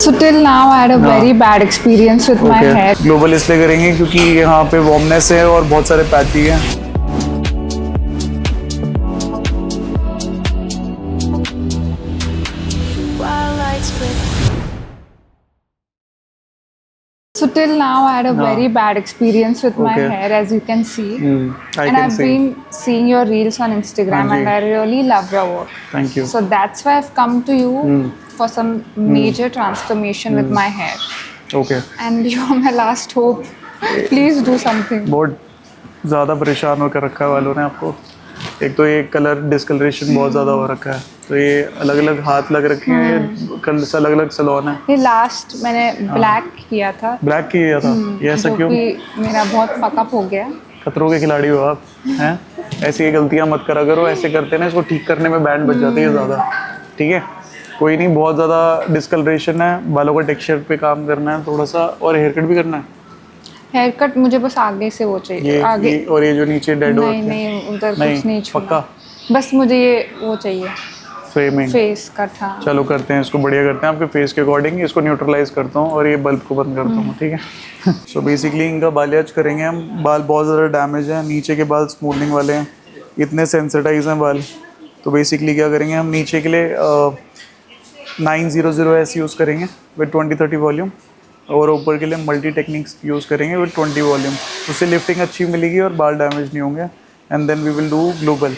So till now I had a very bad experience with my hair. Global इसलिए करेंगे क्योंकि यहाँ पे वार्मनेस है और बहुत सारे पैची हैं. So till now I had a very bad experience with my hair, as you can see. And I've been seeing your reels on Instagram and I really love your work. Thank you. So that's why I've come to you for some major transformation with my hair. Okay. And you're my last hope. Please do something. बहुत ज़्यादा परेशान होकर रखा है वालों ने आपको. एक तो ये कलर डिस्कलरेशन बहुत ज़्यादा हो रखा है, तो ये अलग अलग हाथ लग रखे हैं, ये कल से अलग अलग सलोन है. ये लास्ट मैंने ब्लैक किया था. ब्लैक किया था, ये ऐसा क्यों? मेरा बहुत फकअप हो गया. खतरों के खिलाड़ी हो आप हैं. ऐसी गलतियां मत करा करो. ऐसे करते ना इसको ठीक करने में बैंड बच जाती है ज़्यादा. ठीक है, कोई नहीं. बहुत ज़्यादा डिस्कलरेशन है, बालों का टेक्सचर पे काम करना है थोड़ा सा, और हेयर कट भी करना है. हेयर कट मुझे बस आगे से वो चाहिए. आगे और ये जो नीचे डेड हो रखे हैं. नहीं उधर कुछ नहीं छूना. पक्का बस मुझे ये वो चाहिए, फ्रेमिंग फेस कट. हाँ चलो करते हैं इसको, बढ़िया करते हैं आपके फेस के अकॉर्डिंग. इसको न्यूट्रलाइज करता हूँ और ये बल्ब को बंद करता हूँ. ठीक है. सो बेसिकली इनका बालियाज करेंगे हम. बाल बहुत ज़्यादा डैमेज है, नीचे के बाल स्मूथनिंग वाले हैं, इतने सेंसिटाइज हैं बाल. तो बेसिकली क्या करेंगे हम, नीचे के लिए 900 यूज़ करेंगे विद 20-30 वॉल्यूम, और ऊपर के लिए मल्टी टेक्निक्स यूज़ करेंगे विद 20 वॉल्यूम. उससे लिफ्टिंग अच्छी मिलेगी और बाल डैमेज नहीं होंगे. And then we will do global.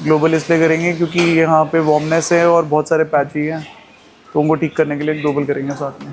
Global इसलिए करेंगे क्योंकि यहाँ पे वार्मनेस है और बहुत सारे पैची हैं, तो उनको ठीक करने के लिए ग्लोबल करेंगे साथ में.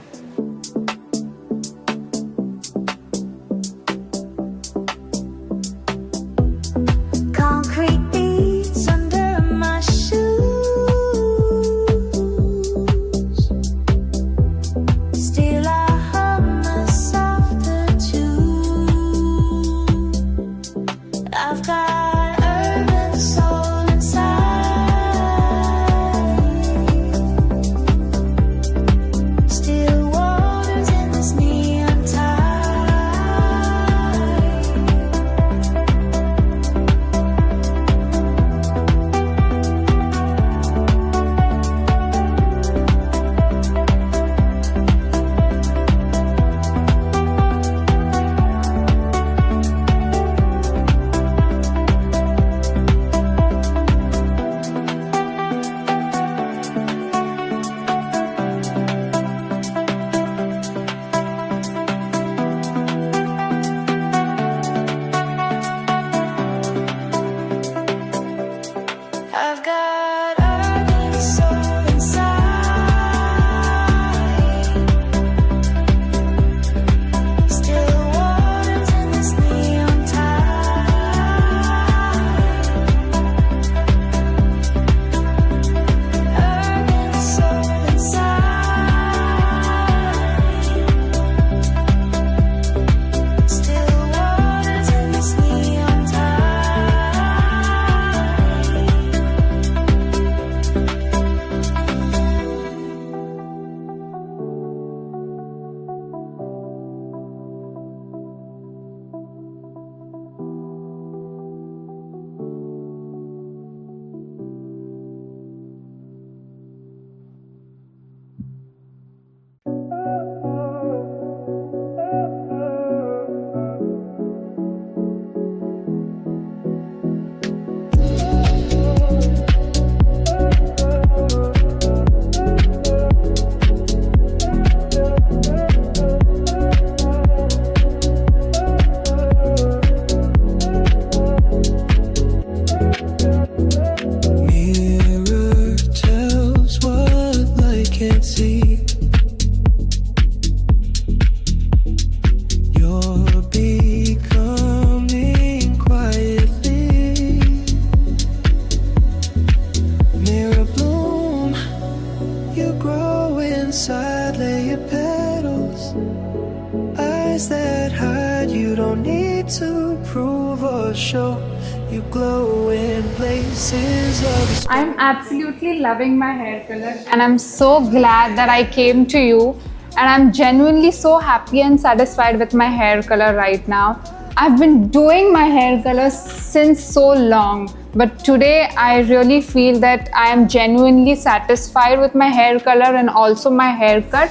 I'm absolutely loving my hair color and I'm so glad that I came to you, and I'm genuinely so happy and satisfied with my hair color right now. I've been doing my hair color since so long, but today I really feel that I am genuinely satisfied with my hair color and also my haircut.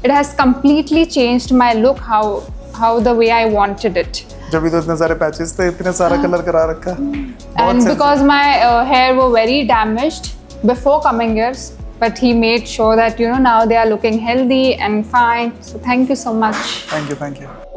It has completely changed my look, how the way I wanted it. जब भी तो इतने सारे patches थे, इतने सारा colour करा रखा। And because my hair were very damaged before coming here, but he made sure that now they are looking healthy and fine. So thank you so much. Thank you.